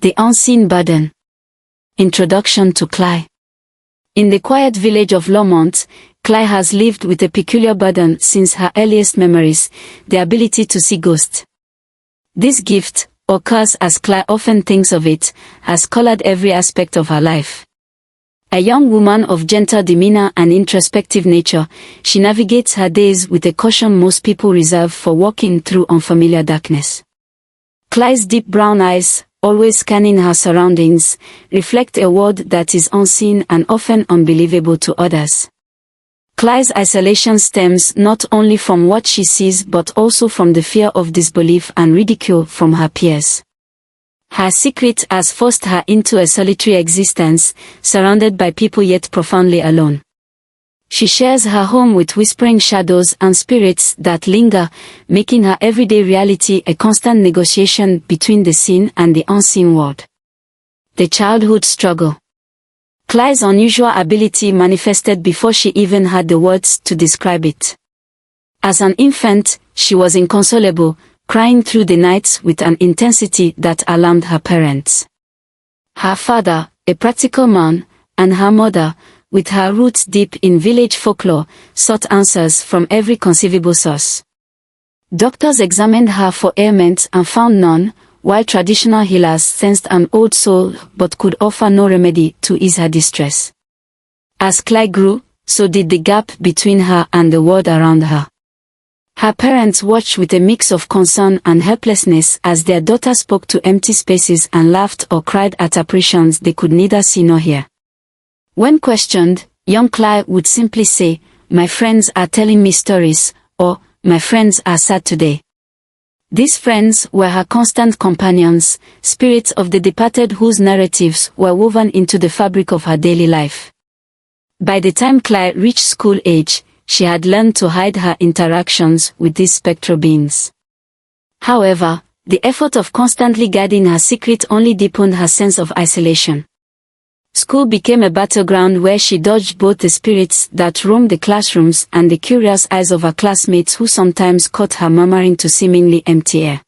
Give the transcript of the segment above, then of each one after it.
The Unseen Burden. Introduction to Cly. In the quiet village of Lomont, Cly has lived with a peculiar burden since her earliest memories, the ability to see ghosts. This gift, or curse as Cly often thinks of it, has colored every aspect of her life. A young woman of gentle demeanor and introspective nature, she navigates her days with a caution most people reserve for walking through unfamiliar darkness. Cly's deep brown eyes, always scanning her surroundings, reflect a world that is unseen and often unbelievable to others. Cly's isolation stems not only from what she sees but also from the fear of disbelief and ridicule from her peers. Her secret has forced her into a solitary existence, surrounded by people yet profoundly alone. She shares her home with whispering shadows and spirits that linger, making her everyday reality a constant negotiation between the seen and the unseen world. The childhood struggle. Cly's unusual ability manifested before she even had the words to describe it. As an infant, she was inconsolable, crying through the nights with an intensity that alarmed her parents. Her father, a practical man, and her mother, with her roots deep in village folklore, sought answers from every conceivable source. Doctors examined her for ailments and found none, while traditional healers sensed an old soul but could offer no remedy to ease her distress. As Cly grew, so did the gap between her and the world around her. Her parents watched with a mix of concern and helplessness as their daughter spoke to empty spaces and laughed or cried at apparitions they could neither see nor hear. When questioned, young Cly would simply say, "My friends are telling me stories," or "My friends are sad today." These friends were her constant companions, spirits of the departed whose narratives were woven into the fabric of her daily life. By the time Cly reached school age, she had learned to hide her interactions with these spectral beings. However, the effort of constantly guarding her secret only deepened her sense of isolation. School became a battleground where she dodged both the spirits that roamed the classrooms and the curious eyes of her classmates who sometimes caught her murmuring to seemingly empty air.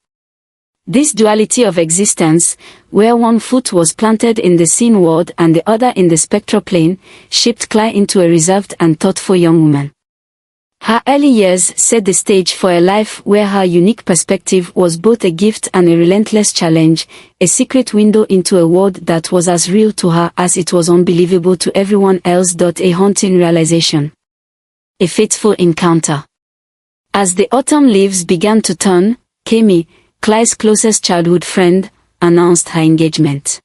This duality of existence, where one foot was planted in the seen world and the other in the spectral plane, shaped Cly into a reserved and thoughtful young woman. Her early years set the stage for a life where her unique perspective was both a gift and a relentless challenge, a secret window into a world that was as real to her as it was unbelievable to everyone else. A haunting realization. A fateful encounter. As the autumn leaves began to turn, Kemi, Cly's closest childhood friend, announced her engagement.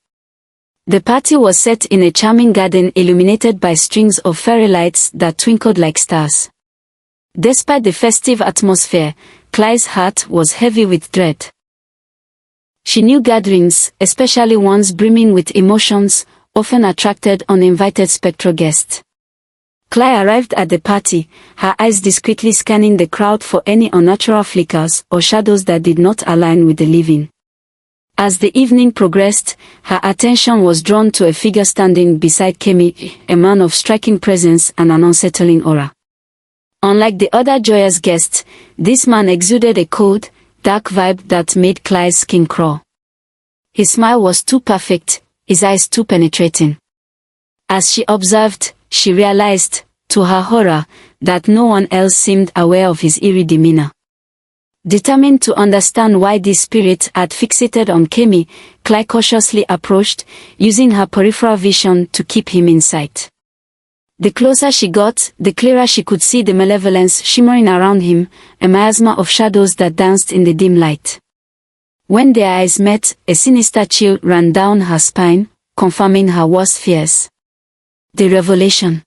The party was set in a charming garden illuminated by strings of fairy lights that twinkled like stars. Despite the festive atmosphere, Cly's heart was heavy with dread. She knew gatherings, especially ones brimming with emotions, often attracted uninvited spectral guests. Cly arrived at the party, her eyes discreetly scanning the crowd for any unnatural flickers or shadows that did not align with the living. As the evening progressed, her attention was drawn to a figure standing beside Kemi, a man of striking presence and an unsettling aura. Unlike the other joyous guests, this man exuded a cold, dark vibe that made Cly's skin crawl. His smile was too perfect, his eyes too penetrating. As she observed, she realized, to her horror, that no one else seemed aware of his eerie demeanor. Determined to understand why this spirit had fixated on Kemi, Cly cautiously approached, using her peripheral vision to keep him in sight. The closer she got, the clearer she could see the malevolence shimmering around him, a miasma of shadows that danced in the dim light. When their eyes met, a sinister chill ran down her spine, confirming her worst fears. The revelation.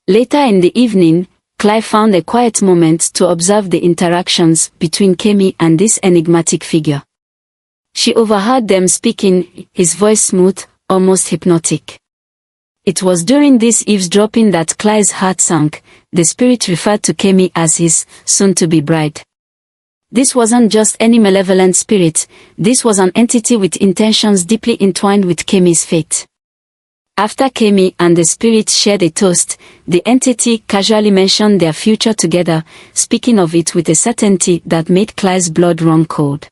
Later in the evening, Cly found a quiet moment to observe the interactions between Kemi and this enigmatic figure. She overheard them speaking, his voice smooth, almost hypnotic. It was during this eavesdropping that Cly's heart sank. The spirit referred to Kemi as his soon-to-be bride. This wasn't just any malevolent spirit, this was an entity with intentions deeply entwined with Kemi's fate. After Kemi and the spirit shared a toast, the entity casually mentioned their future together, speaking of it with a certainty that made Cly's blood run cold.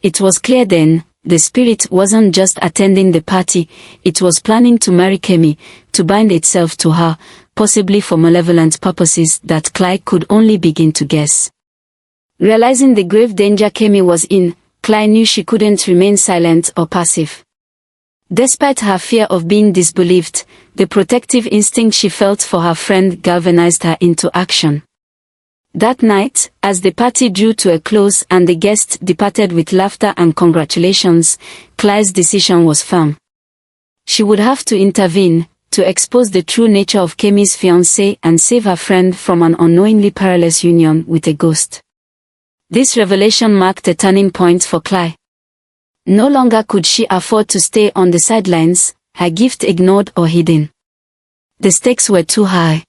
It was clear then, the spirit wasn't just attending the party, it was planning to marry Kemi, to bind itself to her, possibly for malevolent purposes that Cly could only begin to guess. Realizing the grave danger Kemi was in, Cly knew she couldn't remain silent or passive. Despite her fear of being disbelieved, the protective instinct she felt for her friend galvanized her into action. That night, as the party drew to a close and the guests departed with laughter and congratulations, Cly's decision was firm. She would have to intervene, to expose the true nature of Kemi's fiancé and save her friend from an unknowingly perilous union with a ghost. This revelation marked a turning point for Cly. No longer could she afford to stay on the sidelines, her gift ignored or hidden. The stakes were too high.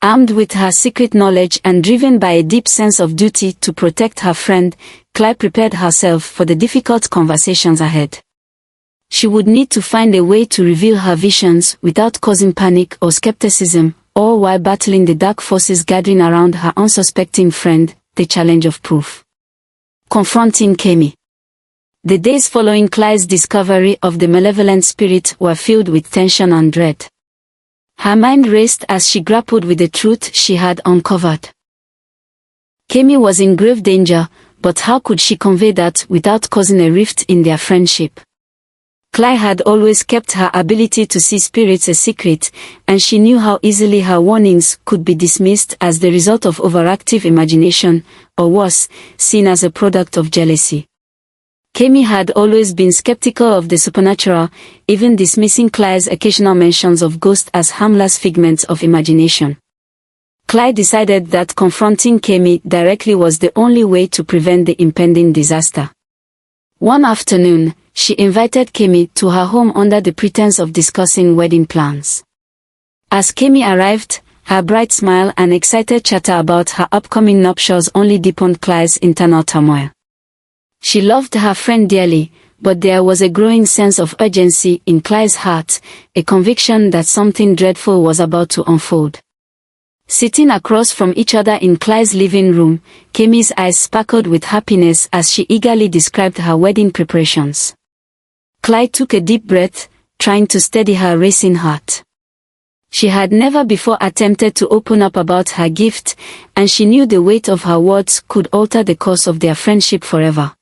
Armed with her secret knowledge and driven by a deep sense of duty to protect her friend, Cly prepared herself for the difficult conversations ahead. She would need to find a way to reveal her visions without causing panic or skepticism, all while battling the dark forces gathering around her unsuspecting friend, the challenge of proof. Confronting Kemi. The days following Cly's discovery of the malevolent spirit were filled with tension and dread. Her mind raced as she grappled with the truth she had uncovered. Kemi was in grave danger, but how could she convey that without causing a rift in their friendship? Cly had always kept her ability to see spirits a secret, and she knew how easily her warnings could be dismissed as the result of overactive imagination, or worse, seen as a product of jealousy. Kemi had always been skeptical of the supernatural, even dismissing Cly's occasional mentions of ghosts as harmless figments of imagination. Cly decided that confronting Kemi directly was the only way to prevent the impending disaster. One afternoon, she invited Kemi to her home under the pretense of discussing wedding plans. As Kemi arrived, her bright smile and excited chatter about her upcoming nuptials only deepened Cly's internal turmoil. She loved her friend dearly, but there was a growing sense of urgency in Cly's heart, a conviction that something dreadful was about to unfold. Sitting across from each other in Cly's living room, Kemi's eyes sparkled with happiness as she eagerly described her wedding preparations. Cly took a deep breath, trying to steady her racing heart. She had never before attempted to open up about her gift, and she knew the weight of her words could alter the course of their friendship forever.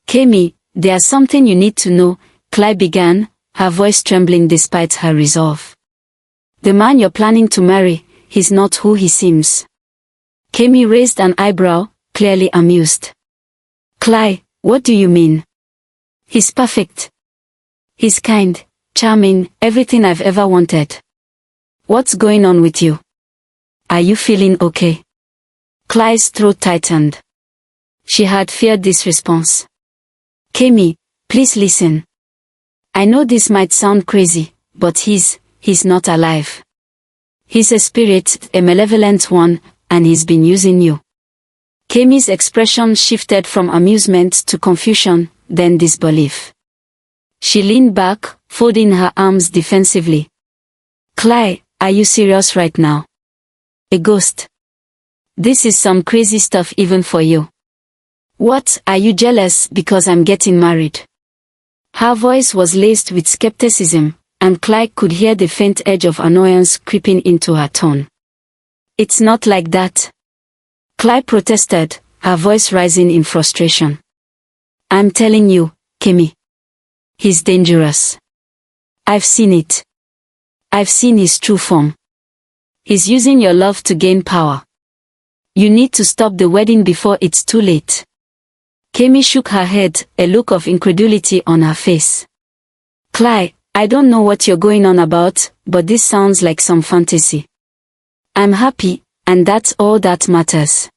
Kemi, there's something you need to know, Cly began, her voice trembling despite her resolve. The man you're planning to marry, he's not who he seems. Kemi raised an eyebrow, clearly amused. Cly, what do you mean? He's perfect. He's kind, charming, everything I've ever wanted. What's going on with you? Are you feeling okay? Cly's throat tightened. She had feared this response. Kemi, please listen. I know this might sound crazy, but he's not alive. He's a spirit, a malevolent one, and he's been using you. Kemi's expression shifted from amusement to confusion, then disbelief. She leaned back, folding her arms defensively. Cly, are you serious right now? A ghost? This is some crazy stuff even for you. What, are you jealous because I'm getting married? Her voice was laced with skepticism, and Cly could hear the faint edge of annoyance creeping into her tone. It's not like that. Cly protested, her voice rising in frustration. I'm telling you, Kemi. He's dangerous. I've seen it. I've seen his true form. He's using your love to gain power. You need to stop the wedding before it's too late. Kemi shook her head, a look of incredulity on her face. Cly, I don't know what you're going on about, but this sounds like some fantasy. I'm happy, and that's all that matters.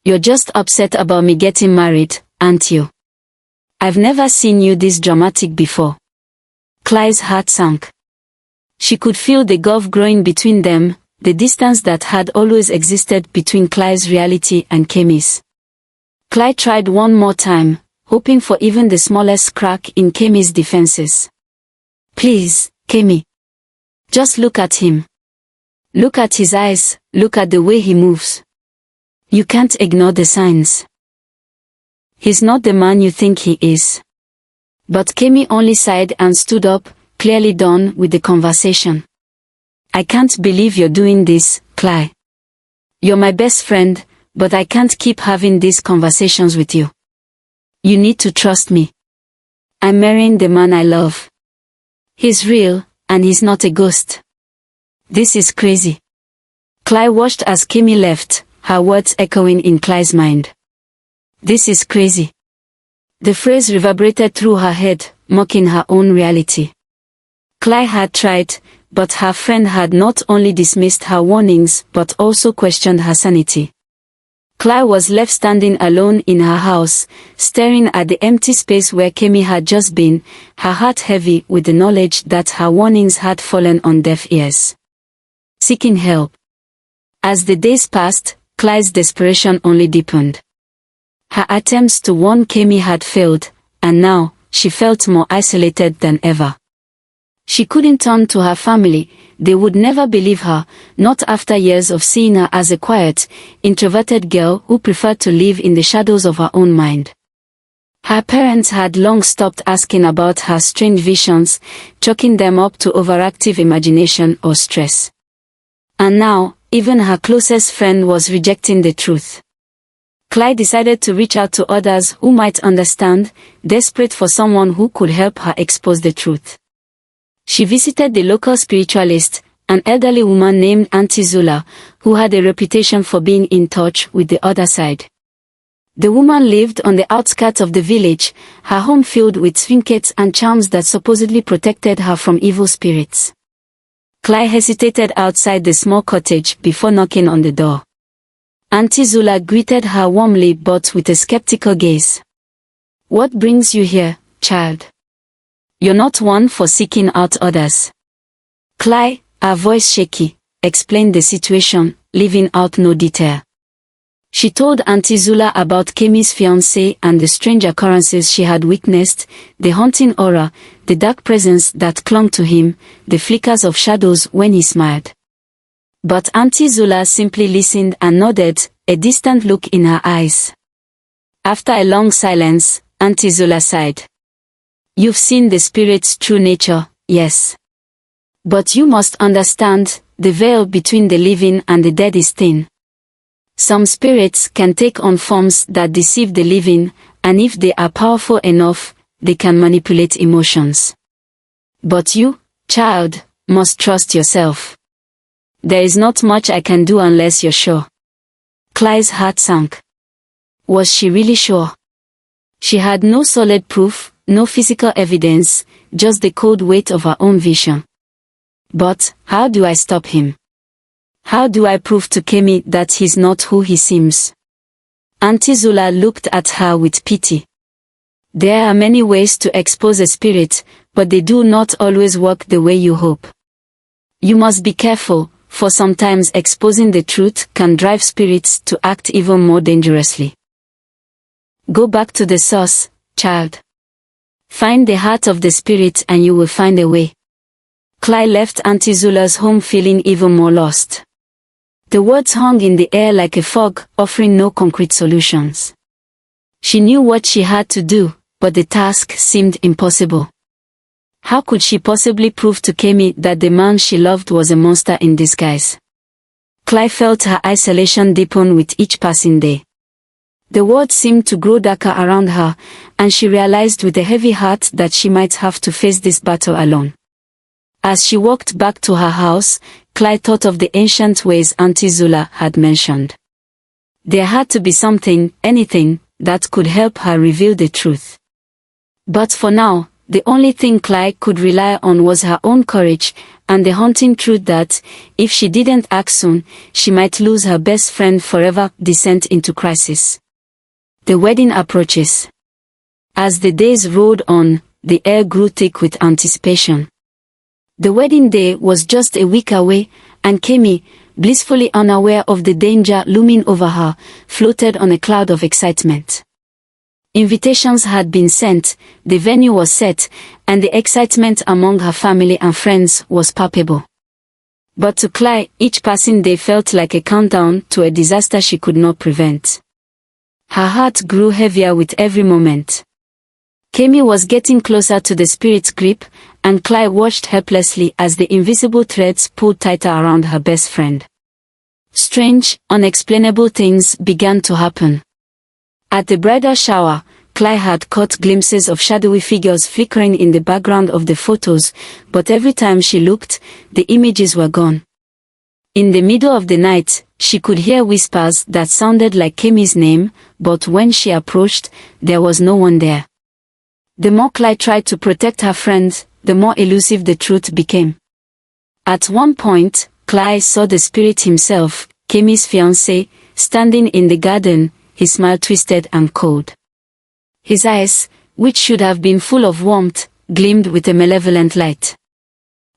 You're just upset about me getting married, aren't you? I've never seen you this dramatic before. Cly's heart sank. She could feel the gulf growing between them, the distance that had always existed between Cly's reality and Kemi's. Cly tried one more time, hoping for even the smallest crack in Kemi's defenses. Please, Kemi. Just look at him. Look at his eyes, look at the way he moves. You can't ignore the signs. He's not the man you think he is. But Kemi only sighed and stood up, clearly done with the conversation. I can't believe you're doing this, Cly. You're my best friend, but I can't keep having these conversations with you. You need to trust me. I'm marrying the man I love. He's real, and he's not a ghost. This is crazy. Cly watched as Kemi left, her words echoing in Cly's mind. This is crazy. The phrase reverberated through her head, mocking her own reality. Cly had tried, but her friend had not only dismissed her warnings but also questioned her sanity. Cly was left standing alone in her house, staring at the empty space where Kemi had just been, her heart heavy with the knowledge that her warnings had fallen on deaf ears. Seeking help. As the days passed, Cly's desperation only deepened. Her attempts to warn Kemi had failed, and now, she felt more isolated than ever. She couldn't turn to her family, they would never believe her, not after years of seeing her as a quiet, introverted girl who preferred to live in the shadows of her own mind. Her parents had long stopped asking about her strange visions, chalking them up to overactive imagination or stress. And now, even her closest friend was rejecting the truth. Cly decided to reach out to others who might understand, desperate for someone who could help her expose the truth. She visited the local spiritualist, an elderly woman named Auntie Zula, who had a reputation for being in touch with the other side. The woman lived on the outskirts of the village, her home filled with trinkets and charms that supposedly protected her from evil spirits. Cly hesitated outside the small cottage before knocking on the door. Auntie Zula greeted her warmly but with a skeptical gaze. "What brings you here, child? You're not one for seeking out others." Cly, her voice shaky, explained the situation, leaving out no detail. She told Auntie Zula about Kemi's fiancé and the strange occurrences she had witnessed, the haunting aura, the dark presence that clung to him, the flickers of shadows when he smiled. But Auntie Zula simply listened and nodded, a distant look in her eyes. After a long silence, Auntie Zula sighed. "You've seen the spirit's true nature, yes. But you must understand, the veil between the living and the dead is thin. Some spirits can take on forms that deceive the living, and if they are powerful enough, they can manipulate emotions. But you, child, must trust yourself. There is not much I can do unless you're sure." Cly's heart sank. Was she really sure? She had no solid proof, no physical evidence, just the cold weight of her own vision. But, how do I stop him? How do I prove to Kemi that he's not who he seems? Auntie Zula looked at her with pity. There are many ways to expose a spirit, but they do not always work the way you hope. You must be careful, for sometimes exposing the truth can drive spirits to act even more dangerously. Go back to the source, child. Find the heart of the spirit and you will find a way. Cly left Auntie Zula's home feeling even more lost. The words hung in the air like a fog, offering no concrete solutions. She knew what she had to do, but the task seemed impossible. How could she possibly prove to Kemi that the man she loved was a monster in disguise? Cly felt her isolation deepen with each passing day. The world seemed to grow darker around her, and she realized with a heavy heart that she might have to face this battle alone. As she walked back to her house, Cly thought of the ancient ways Auntie Zula had mentioned. There had to be something, anything, that could help her reveal the truth. But for now, the only thing Cly could rely on was her own courage, and the haunting truth that, if she didn't act soon, she might lose her best friend forever. Descent into crisis. The wedding approaches. As the days rolled on, the air grew thick with anticipation. The wedding day was just a week away, and Kemi, blissfully unaware of the danger looming over her, floated on a cloud of excitement. Invitations had been sent, the venue was set, and the excitement among her family and friends was palpable. But to Cly, each passing day felt like a countdown to a disaster she could not prevent. Her heart grew heavier with every moment. Kemi was getting closer to the spirit's grip, and Cly watched helplessly as the invisible threads pulled tighter around her best friend. Strange, unexplainable things began to happen. At the bridal shower, Cly had caught glimpses of shadowy figures flickering in the background of the photos, but every time she looked, the images were gone. In the middle of the night, she could hear whispers that sounded like Kemi's name, but when she approached, there was no one there. The more Cly tried to protect her friend, the more elusive the truth became. At one point, Cly saw the spirit himself, Kemi's fiancé, standing in the garden, his smile twisted and cold. His eyes, which should have been full of warmth, gleamed with a malevolent light.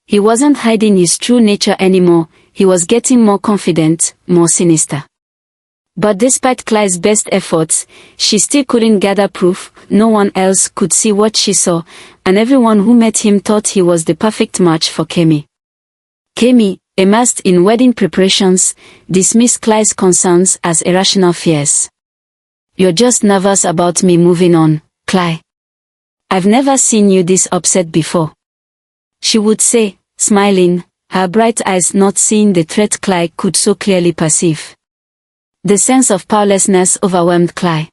He wasn't hiding his true nature anymore, he was getting more confident, more sinister. But despite Cly's best efforts, she still couldn't gather proof. No one else could see what she saw, and everyone who met him thought he was the perfect match for Kemi. Kemi, immersed in wedding preparations, dismissed Cly's concerns as irrational fears. "You're just nervous about me moving on, Cly. I've never seen you this upset before," she would say, smiling, her bright eyes not seeing the threat Cly could so clearly perceive. The sense of powerlessness overwhelmed Cly.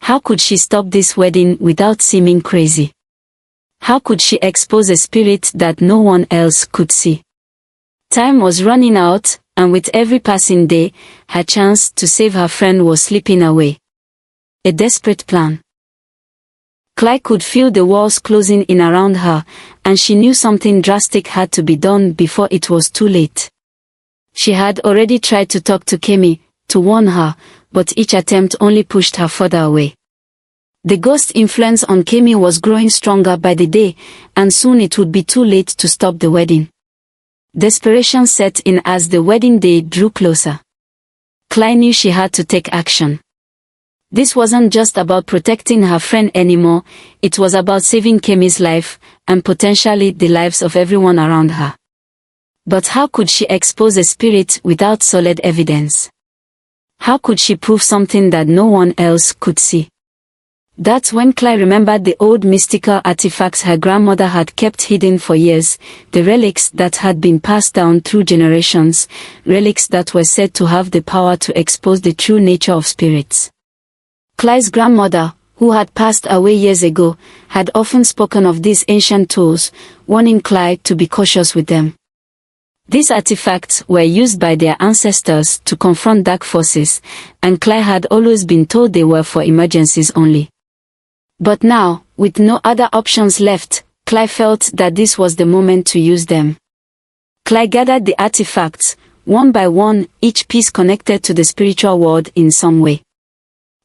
How could she stop this wedding without seeming crazy? How could she expose a spirit that no one else could see? Time was running out, and with every passing day, her chance to save her friend was slipping away. A desperate plan. Cly could feel the walls closing in around her, and she knew something drastic had to be done before it was too late. She had already tried to talk to Kemi, to warn her, but each attempt only pushed her further away. The ghost influence on Kemi was growing stronger by the day, and soon it would be too late to stop the wedding. Desperation set in as the wedding day drew closer. Cly knew she had to take action. This wasn't just about protecting her friend anymore, it was about saving Kemi's life, and potentially the lives of everyone around her. But how could she expose a spirit without solid evidence? How could she prove something that no one else could see? That's when Cly remembered the old mystical artifacts her grandmother had kept hidden for years, the relics that had been passed down through generations, relics that were said to have the power to expose the true nature of spirits. Cly's grandmother, who had passed away years ago, had often spoken of these ancient tools, warning Cly to be cautious with them. These artifacts were used by their ancestors to confront dark forces, and Cly had always been told they were for emergencies only. But now, with no other options left, Cly felt that this was the moment to use them. Cly gathered the artifacts, one by one, each piece connected to the spiritual world in some way.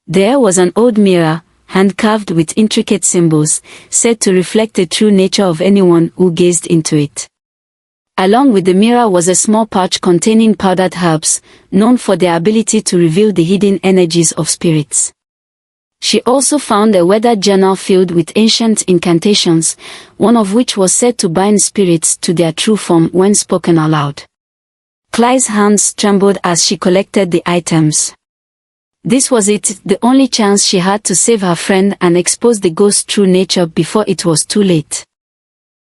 There was an old mirror, hand-carved with intricate symbols, said to reflect the true nature of anyone who gazed into it. Along with the mirror was a small pouch containing powdered herbs, known for their ability to reveal the hidden energies of spirits. She also found a weathered journal filled with ancient incantations, one of which was said to bind spirits to their true form when spoken aloud. Cly's hands trembled as she collected the items. This was it, the only chance she had to save her friend and expose the ghost's true nature before it was too late.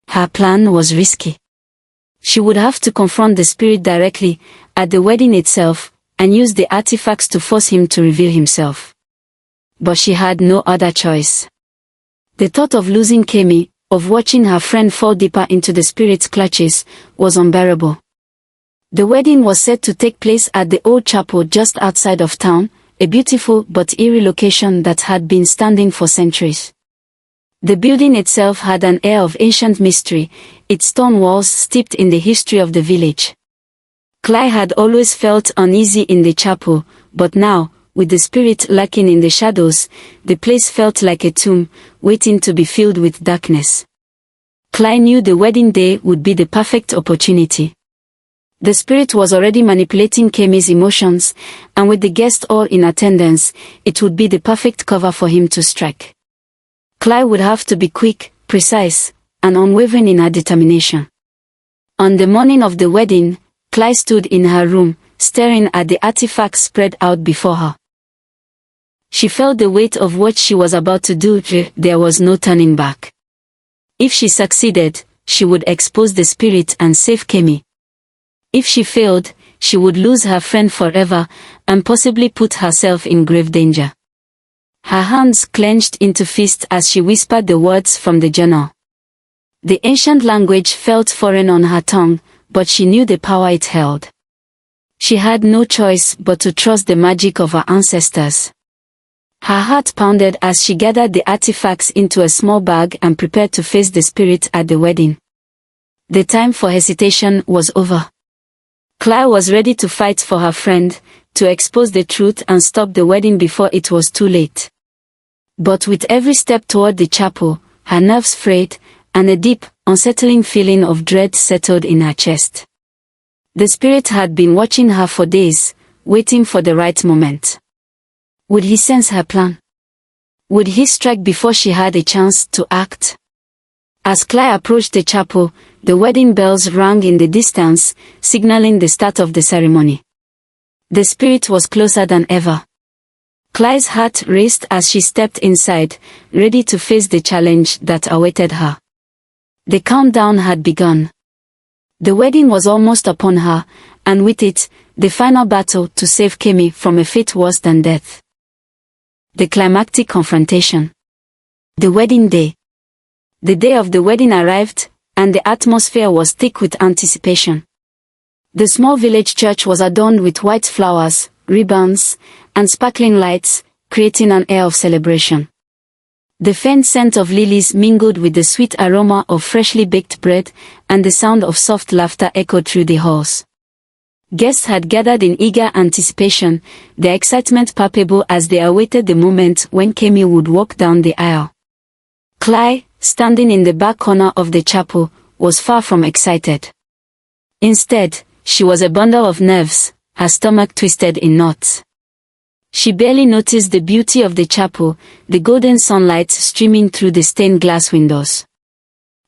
Her plan was risky. She would have to confront the spirit directly, at the wedding itself, and use the artifacts to force him to reveal himself. But she had no other choice. The thought of losing Kemi, of watching her friend fall deeper into the spirit's clutches, was unbearable. The wedding was set to take place at the old chapel just outside of town, a beautiful but eerie location that had been standing for centuries. The building itself had an air of ancient mystery, its stone walls steeped in the history of the village. Cly had always felt uneasy in the chapel, but now, with the spirit lurking in the shadows, the place felt like a tomb, waiting to be filled with darkness. Cly knew the wedding day would be the perfect opportunity. The spirit was already manipulating Kemi's emotions, and with the guests all in attendance, it would be the perfect cover for him to strike. Cly would have to be quick, precise, and unwavering in her determination. On the morning of the wedding, Cly stood in her room, staring at the artifacts spread out before her. She felt the weight of what she was about to do. There was no turning back. If she succeeded, she would expose the spirit and save Kemi. If she failed, she would lose her friend forever, and possibly put herself in grave danger. Her hands clenched into fists as she whispered the words from the journal. The ancient language felt foreign on her tongue, but she knew the power it held. She had no choice but to trust the magic of her ancestors. Her heart pounded as she gathered the artifacts into a small bag and prepared to face the spirit at the wedding. The time for hesitation was over. Claire was ready to fight for her friend, to expose the truth and stop the wedding before it was too late. But with every step toward the chapel, her nerves frayed, and a deep, unsettling feeling of dread settled in her chest. The spirit had been watching her for days, waiting for the right moment. Would he sense her plan? Would he strike before she had a chance to act? As Claire approached the chapel, the wedding bells rang in the distance, signaling the start of the ceremony. The spirit was closer than ever. Claire's heart raced as she stepped inside, ready to face the challenge that awaited her. The countdown had begun. The wedding was almost upon her, and with it, the final battle to save Kemi from a fate worse than death. The climactic confrontation. The wedding day. The day of the wedding arrived, and the atmosphere was thick with anticipation. The small village church was adorned with white flowers, ribbons, and sparkling lights, creating an air of celebration. The faint scent of lilies mingled with the sweet aroma of freshly baked bread, and the sound of soft laughter echoed through the halls. Guests had gathered in eager anticipation, their excitement palpable as they awaited the moment when Kemi would walk down the aisle. Claire, standing in the back corner of the chapel, was far from excited. Instead, she was a bundle of nerves, her stomach twisted in knots. She barely noticed the beauty of the chapel, the golden sunlight streaming through the stained glass windows.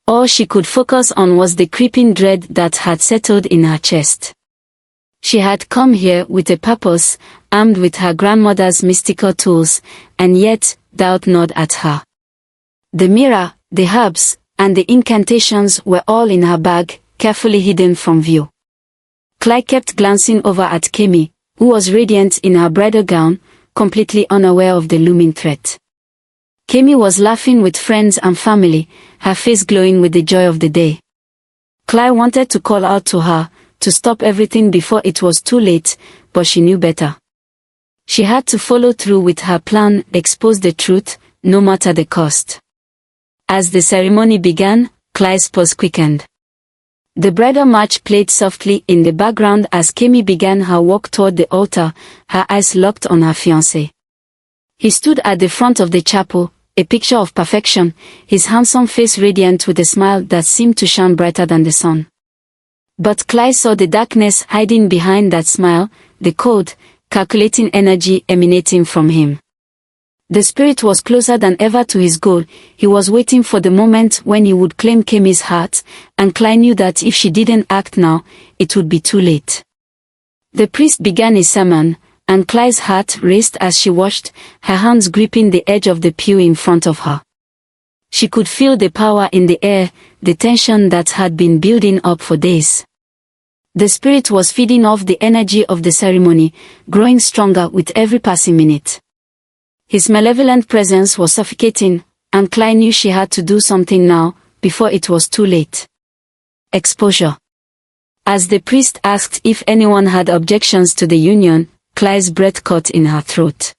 All she could focus on was the creeping dread that had settled in her chest. She had come here with a purpose, armed with her grandmother's mystical tools, and yet, doubt gnawed at her. The mirror, the herbs, and the incantations were all in her bag, carefully hidden from view. Claire kept glancing over at Kemi, who was radiant in her bridal gown, completely unaware of the looming threat. Kemi was laughing with friends and family, her face glowing with the joy of the day. Claire wanted to call out to her, to stop everything before it was too late, but she knew better. She had to follow through with her plan, expose the truth, no matter the cost. As the ceremony began, Claire's pulse quickened. The bridal march played softly in the background as Kemi began her walk toward the altar, her eyes locked on her fiancé. He stood at the front of the chapel, a picture of perfection, his handsome face radiant with a smile that seemed to shine brighter than the sun. But Claire saw the darkness hiding behind that smile, the cold, calculating energy emanating from him. The spirit was closer than ever to his goal. He was waiting for the moment when he would claim Kemi's heart, and Claire knew that if she didn't act now, it would be too late. The priest began his sermon, and Claire's heart raced as she watched, her hands gripping the edge of the pew in front of her. She could feel the power in the air, the tension that had been building up for days. The spirit was feeding off the energy of the ceremony, growing stronger with every passing minute. His malevolent presence was suffocating, and Claire knew she had to do something now, before it was too late. Exposure. As the priest asked if anyone had objections to the union, Claire's breath caught in her throat.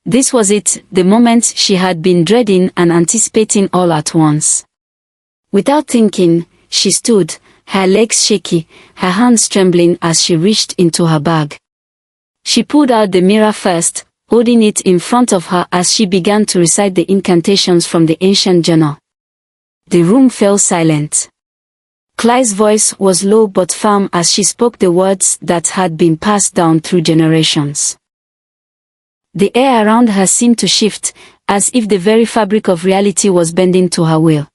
This was it, the moment she had been dreading and anticipating all at once. Without thinking, she stood, her legs shaky, her hands trembling as she reached into her bag. She pulled out the mirror first, holding it in front of her as she began to recite the incantations from the ancient journal. The room fell silent. Claire's voice was low but firm as she spoke the words that had been passed down through generations. The air around her seemed to shift, as if the very fabric of reality was bending to her will.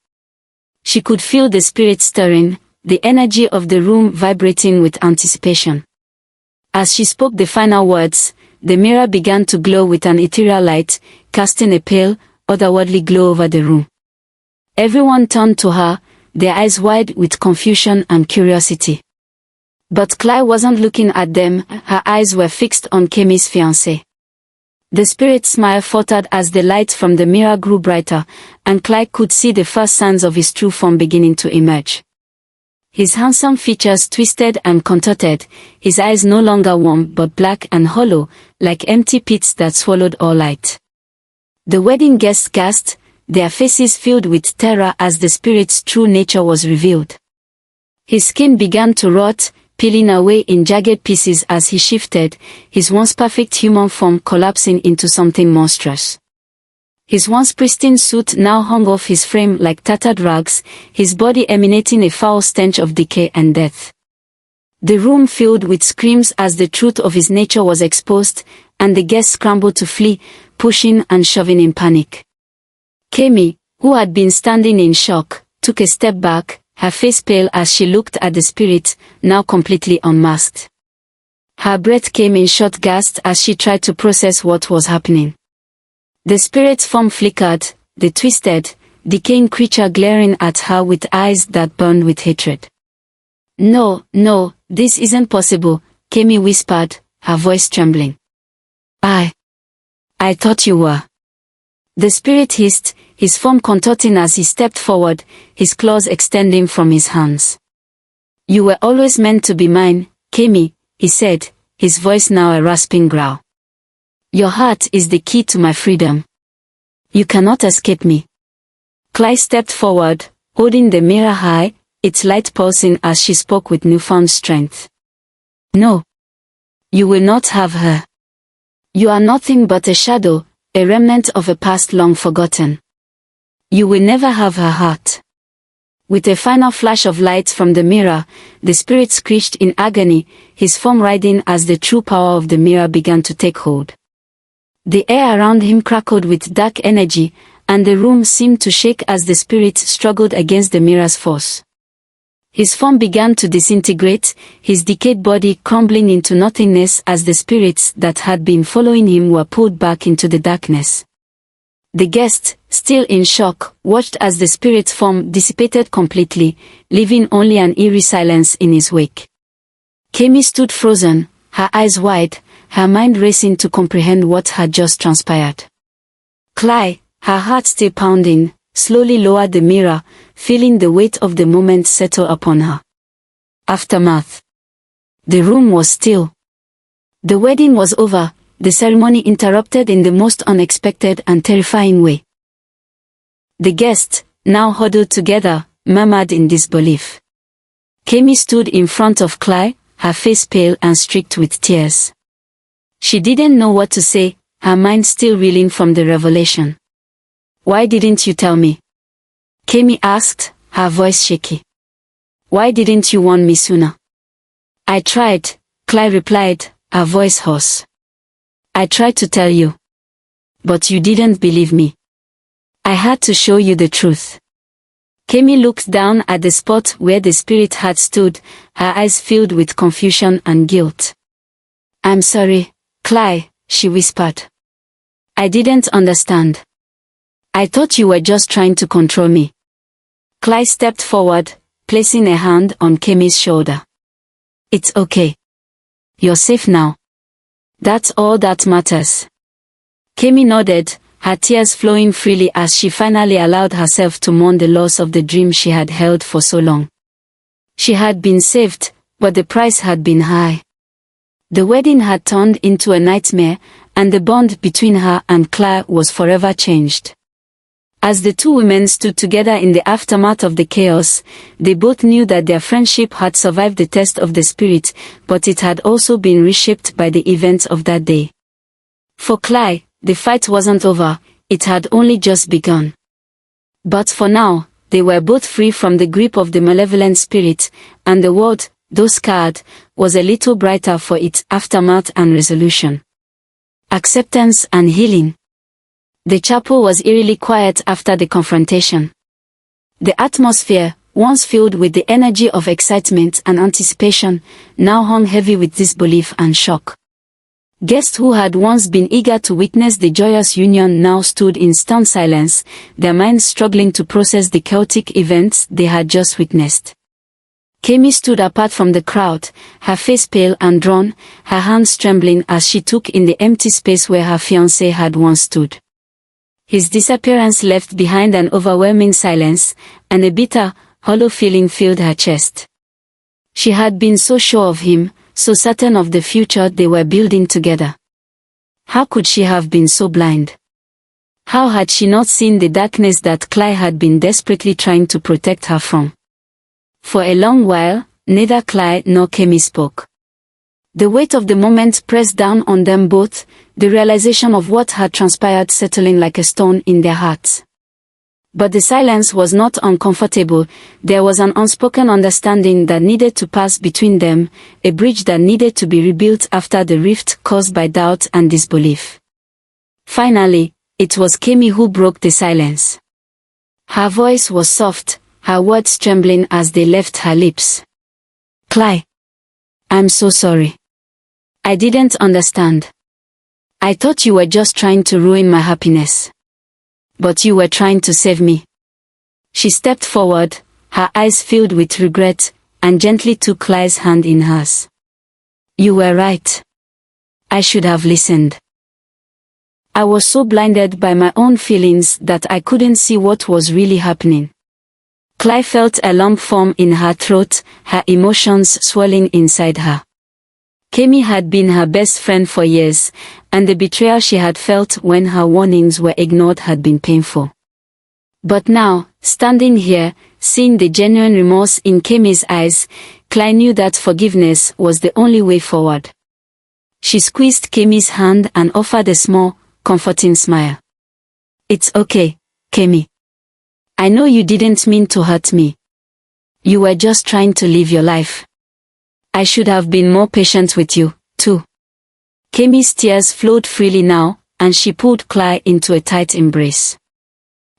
She could feel the spirit stirring, the energy of the room vibrating with anticipation. As she spoke the final words, the mirror began to glow with an ethereal light, casting a pale, otherworldly glow over the room. Everyone turned to her, their eyes wide with confusion and curiosity. But Cly wasn't looking at them, her eyes were fixed on Kemi's fiancé. The spirit's smile faltered as the light from the mirror grew brighter, and Cly could see the first signs of his true form beginning to emerge. His handsome features twisted and contorted, his eyes no longer warm but black and hollow, like empty pits that swallowed all light. The wedding guests gasped, their faces filled with terror as the spirit's true nature was revealed. His skin began to rot, peeling away in jagged pieces as he shifted, his once perfect human form collapsing into something monstrous. His once pristine suit now hung off his frame like tattered rags, his body emanating a foul stench of decay and death. The room filled with screams as the truth of his nature was exposed, and the guests scrambled to flee, pushing and shoving in panic. Kemi, who had been standing in shock, took a step back, her face pale as she looked at the spirit, now completely unmasked. Her breath came in short gasps as she tried to process what was happening. The spirit's form flickered, the twisted, decaying creature glaring at her with eyes that burned with hatred. No, this isn't possible, Kemi whispered, her voice trembling. I thought you were. The spirit hissed, his form contorting as he stepped forward, his claws extending from his hands. You were always meant to be mine, Kemi, he said, his voice now a rasping growl. Your heart is the key to my freedom. You cannot escape me. Cly stepped forward, holding the mirror high, its light pulsing as she spoke with newfound strength. No. You will not have her. You are nothing but a shadow, a remnant of a past long forgotten. You will never have her heart. With a final flash of light from the mirror, the spirit screeched in agony, his form writhing as the true power of the mirror began to take hold. The air around him crackled with dark energy, and the room seemed to shake as the spirit struggled against the mirror's force. His form began to disintegrate, his decayed body crumbling into nothingness as the spirits that had been following him were pulled back into the darkness. The guests, still in shock, watched as the spirit's form dissipated completely, leaving only an eerie silence in his wake. Kemi stood frozen, her eyes wide, her mind racing to comprehend what had just transpired. Cly, her heart still pounding, slowly lowered the mirror, feeling the weight of the moment settle upon her. Aftermath. The room was still. The wedding was over, the ceremony interrupted in the most unexpected and terrifying way. The guests, now huddled together, murmured in disbelief. Kemi stood in front of Cly, her face pale and streaked with tears. She didn't know what to say, her mind still reeling from the revelation. Why didn't you tell me? Kemi asked, her voice shaky. Why didn't you warn me sooner? I tried, Cly replied, her voice hoarse. I tried to tell you. But you didn't believe me. I had to show you the truth. Kemi looked down at the spot where the spirit had stood, her eyes filled with confusion and guilt. I'm sorry, Cly, she whispered. I didn't understand. I thought you were just trying to control me. Cly stepped forward, placing a hand on Kemi's shoulder. It's okay. You're safe now. That's all that matters. Kemi nodded, her tears flowing freely as she finally allowed herself to mourn the loss of the dream she had held for so long. She had been saved, but the price had been high. The wedding had turned into a nightmare, and the bond between her and Cly was forever changed. As the two women stood together in the aftermath of the chaos, they both knew that their friendship had survived the test of the spirit, but it had also been reshaped by the events of that day. For Cly, the fight wasn't over, it had only just begun. But for now, they were both free from the grip of the malevolent spirit, and the world, though scarred, was a little brighter for its aftermath and resolution. Acceptance and healing. The chapel was eerily quiet after the confrontation. The atmosphere, once filled with the energy of excitement and anticipation, now hung heavy with disbelief and shock. Guests who had once been eager to witness the joyous union now stood in stunned silence, their minds struggling to process the chaotic events they had just witnessed. Kemi stood apart from the crowd, her face pale and drawn, her hands trembling as she took in the empty space where her fiancé had once stood. His disappearance left behind an overwhelming silence, and a bitter, hollow feeling filled her chest. She had been so sure of him, so certain of the future they were building together. How could she have been so blind? How had she not seen the darkness that Clyde had been desperately trying to protect her from? For a long while, neither Clyde nor Kemi spoke. The weight of the moment pressed down on them both, the realization of what had transpired settling like a stone in their hearts. But the silence was not uncomfortable. There was an unspoken understanding that needed to pass between them, a bridge that needed to be rebuilt after the rift caused by doubt and disbelief. Finally, it was Kemi who broke the silence. Her voice was soft, her words trembling as they left her lips. "Clyde, I'm so sorry. I didn't understand. I thought you were just trying to ruin my happiness. But you were trying to save me." She stepped forward, her eyes filled with regret, and gently took Clyde's hand in hers. "You were right. I should have listened. I was so blinded by my own feelings that I couldn't see what was really happening." Clyde felt a lump form in her throat, her emotions swirling inside her. Kemi had been her best friend for years, and the betrayal she had felt when her warnings were ignored had been painful. But now, standing here, seeing the genuine remorse in Kemi's eyes, Clyde knew that forgiveness was the only way forward. She squeezed Kemi's hand and offered a small, comforting smile. "It's okay, Kemi. I know you didn't mean to hurt me. You were just trying to live your life. I should have been more patient with you, too." Kemi's tears flowed freely now, and she pulled Clyde into a tight embrace.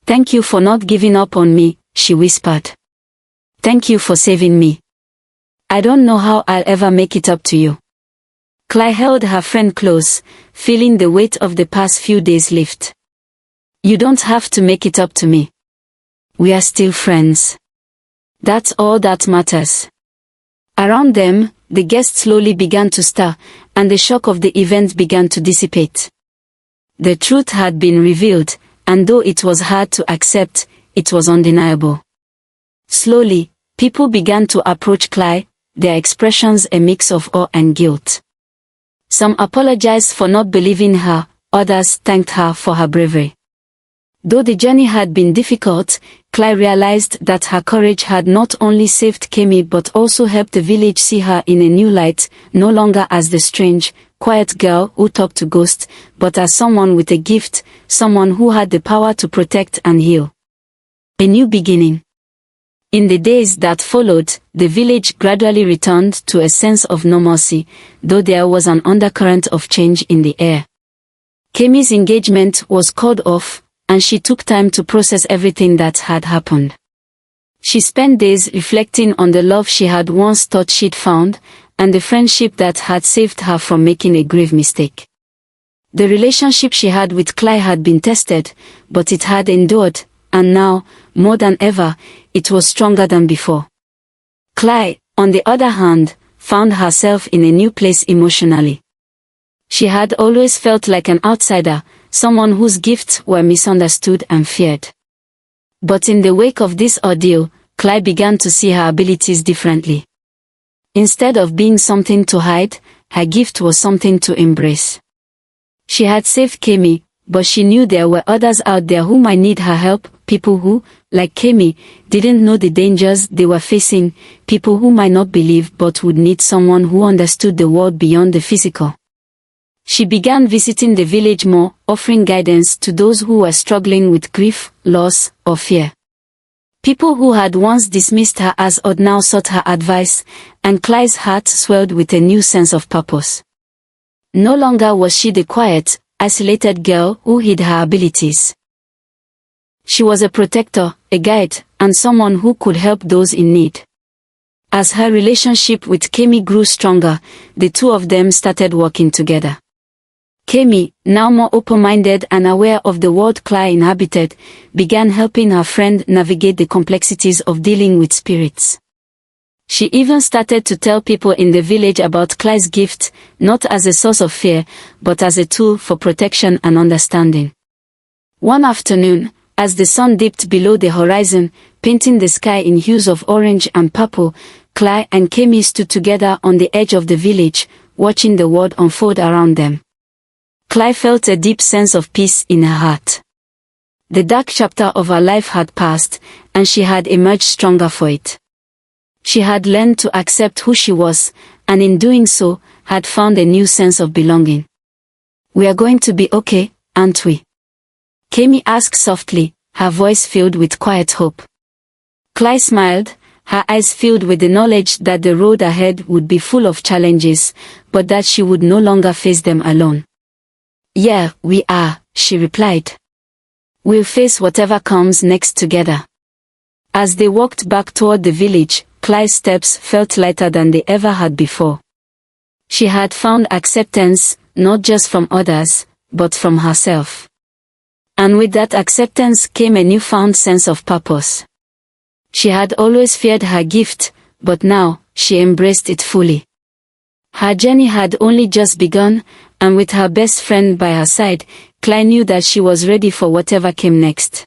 "Thank you for not giving up on me," she whispered. "Thank you for saving me. I don't know how I'll ever make it up to you." Clyde held her friend close, feeling the weight of the past few days lift. "You don't have to make it up to me. We are still friends. That's all that matters." Around them, the guests slowly began to stir, and the shock of the event began to dissipate. The truth had been revealed, and though it was hard to accept, it was undeniable. Slowly, people began to approach Clyde, their expressions a mix of awe and guilt. Some apologized for not believing her, others thanked her for her bravery. Though the journey had been difficult, Clyde realized that her courage had not only saved Kemi but also helped the village see her in a new light, no longer as the strange, quiet girl who talked to ghosts, but as someone with a gift, someone who had the power to protect and heal. A new beginning. In the days that followed, the village gradually returned to a sense of normalcy, though there was an undercurrent of change in the air. Kemi's engagement was called off, and she took time to process everything that had happened. She spent days reflecting on the love she had once thought she'd found, and the friendship that had saved her from making a grave mistake. The relationship she had with Clyde had been tested, but it had endured, and now, more than ever, it was stronger than before. Clyde, on the other hand, found herself in a new place emotionally. She had always felt like an outsider, someone whose gifts were misunderstood and feared. But in the wake of this ordeal, Clyde began to see her abilities differently. Instead of being something to hide, her gift was something to embrace. She had saved Kemi, but she knew there were others out there who might need her help, people who, like Kemi, didn't know the dangers they were facing, people who might not believe but would need someone who understood the world beyond the physical. She began visiting the village more, offering guidance to those who were struggling with grief, loss, or fear. People who had once dismissed her as odd now sought her advice, and Clyde's heart swelled with a new sense of purpose. No longer was she the quiet, isolated girl who hid her abilities. She was a protector, a guide, and someone who could help those in need. As her relationship with Kemi grew stronger, the two of them started working together. Kemi, now more open-minded and aware of the world Cly inhabited, began helping her friend navigate the complexities of dealing with spirits. She even started to tell people in the village about Cly's gift, not as a source of fear, but as a tool for protection and understanding. One afternoon, as the sun dipped below the horizon, painting the sky in hues of orange and purple, Cly and Kemi stood together on the edge of the village, watching the world unfold around them. Cly felt a deep sense of peace in her heart. The dark chapter of her life had passed, and she had emerged stronger for it. She had learned to accept who she was, and in doing so, had found a new sense of belonging. "We are going to be okay, aren't we?" Kemi asked softly, her voice filled with quiet hope. Cly smiled, her eyes filled with the knowledge that the road ahead would be full of challenges, but that she would no longer face them alone. "Yeah, we are," she replied. "We'll face whatever comes next together." As they walked back toward the village, Cly's steps felt lighter than they ever had before. She had found acceptance, not just from others, but from herself. And with that acceptance came a newfound sense of purpose. She had always feared her gift, but now, she embraced it fully. Her journey had only just begun, and with her best friend by her side, Cly knew that she was ready for whatever came next.